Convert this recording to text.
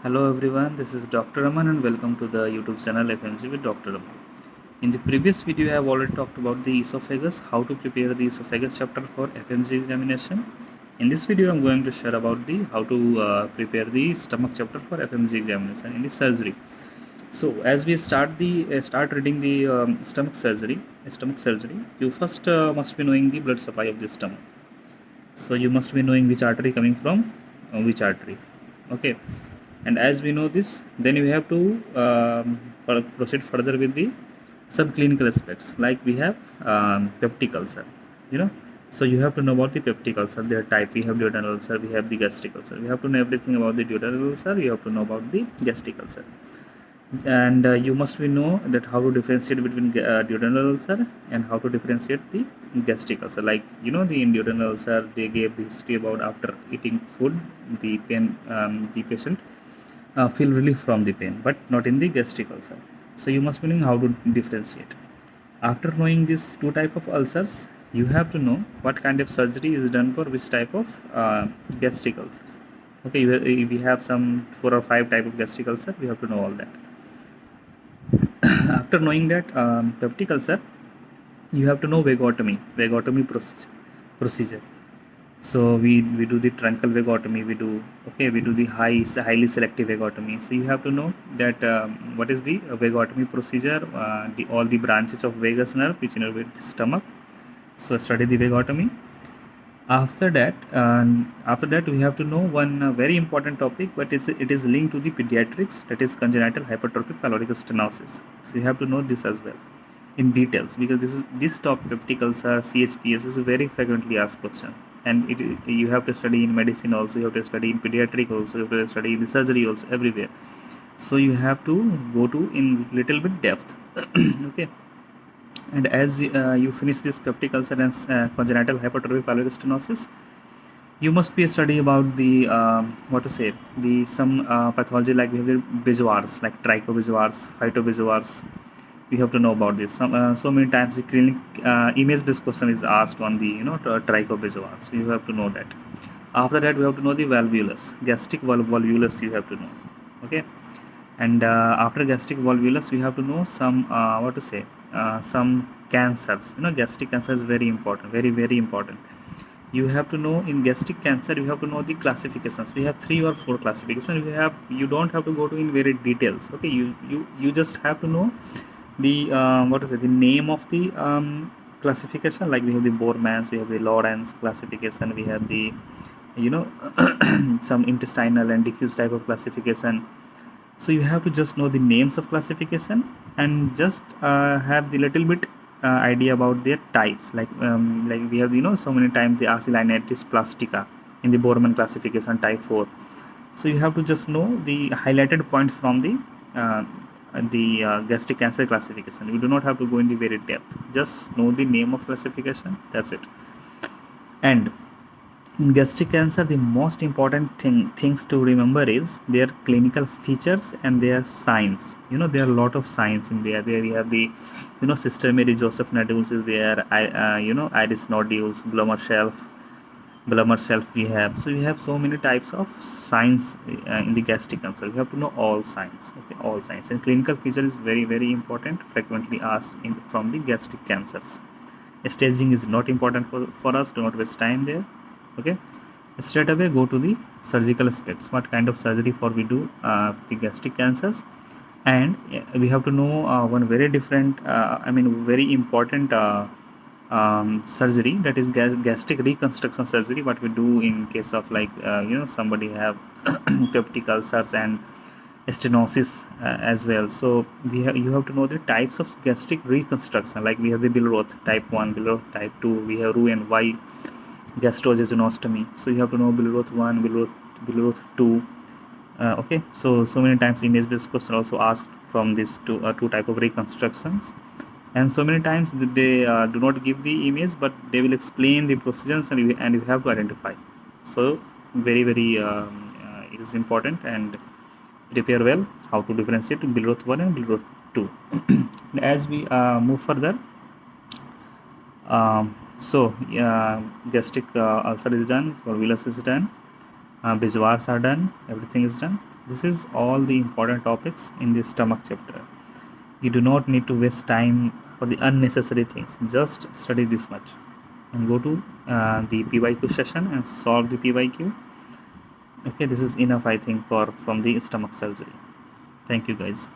Hello everyone, this is Dr. Raman and welcome to the YouTube channel fmge with Dr. Raman. In the previous video I have already talked about the esophagus, how to prepare the esophagus chapter for fmge examination. In this video I am going to share about the how to prepare the stomach chapter for fmge examination in the surgery. So as we start reading the stomach surgery, you first must be knowing the blood supply of the stomach. So you must be knowing which artery coming from which artery. Okay, and as we know this, then we have to proceed further with the subclinical aspects, like we have peptic ulcer, you know. So you have to know about the peptic ulcer, their type. We have duodenal ulcer, we have the gastric ulcer. We have to know everything about the duodenal ulcer, you have to know about the gastric ulcer. And you must be know that how to differentiate between duodenal ulcer and how to differentiate the gastric ulcer. Like, you know, the in duodenal ulcer they gave the history about after eating food the pain, the patient feel relief from the pain, but not in the gastric ulcer. So you must be knowing how to differentiate. After knowing these two type of ulcers, you have to know what kind of surgery is done for which type of gastric ulcers. Okay, we have some 4 or 5 type of gastric ulcer. We have to know all that. After knowing that peptic ulcer, you have to know vagotomy procedure. So we do the truncal vagotomy, we do the highly selective vagotomy. So you have to know that what is the vagotomy procedure, the all the branches of vagus nerve which innervate the stomach. So study the vagotomy. After that we have to know one very important topic, but it is linked to the pediatrics, that is congenital hypertrophic pyloric stenosis. So you have to know this as well in details, because this topic, peptic ulcer, CHPS, is a very frequently asked question, and you have to study in medicine also, you have to study in pediatric also, you have to study in the surgery also, everywhere. So you have to go to in little bit depth. Okay, and as you finish this peptic ulcer and congenital hypertrophic pyloric stenosis, you must be a study about the what to say, the some pathology, like we have the bezoars, like trichobezoars, phytobezoars. We have to know about this. So many times the clinic image based question is asked on the trichobezoar, so you have to know that. After that we have to know the valvulus, gastric volvulus, you have to know. Okay, and after gastric volvulus we have to know some what to say, some cancers. You know, gastric cancer is very important, very very important. You have to know in gastric cancer, you have to know the classifications. We have 3 or 4 classifications. You don't have to go to in very details. Okay, you just have to know the what is it, the name of the classification. Like we have the Borman's, we have the Lawrence classification, we have the, you know, some intestinal and diffuse type of classification. So you have to just know the names of classification and just have the little bit idea about their types. Like we have, you know, so many times the acylinitis plastica in the Borman classification type 4. So you have to just know the highlighted points from the gastric cancer classification. You do not have to go in the very depth, just know the name of classification, that's it. And in gastric cancer, the most important things to remember is their clinical features and their signs. You know, there are a lot of signs in there. There we have the, you know, Sister Mary Joseph nodules is there, you know, iris nodules, Blummer shelf we have. So we have so many types of signs in the gastric cancer. You have to know all signs. Okay, all signs. And clinical feature is very very important, frequently asked from the gastric cancers. Staging is not important for us. Do not waste time there. Okay, straight away go to the surgical aspects. What kind of surgery for we do the gastric cancers. And we have to know one very different very important surgery, that is gastric reconstruction surgery, what we do in case of, like, you know, somebody have peptic ulcers and stenosis as well. So you have to know the types of gastric reconstruction. Like we have the Billroth type 1, Billroth type 2, we have Roux and Y gastrojejunostomy. So you have to know Billroth 1, Billroth 2. Okay, so many times image based question also asked from these two type of reconstructions. And so many times they do not give the image, but they will explain the procedures, and you have to identify. So very very it is important, and prepare well how to differentiate Billroth 1 and Billroth 2. As we move further, gastric ulcer is done, volvulus is done, bezoars are done, everything is done. This is all the important topics in the stomach chapter. You do not need to waste time for the unnecessary things. Just study this much and go to the PYQ session and solve the PYQ. Okay, this is enough, I think, for from the stomach surgery. Thank you, guys.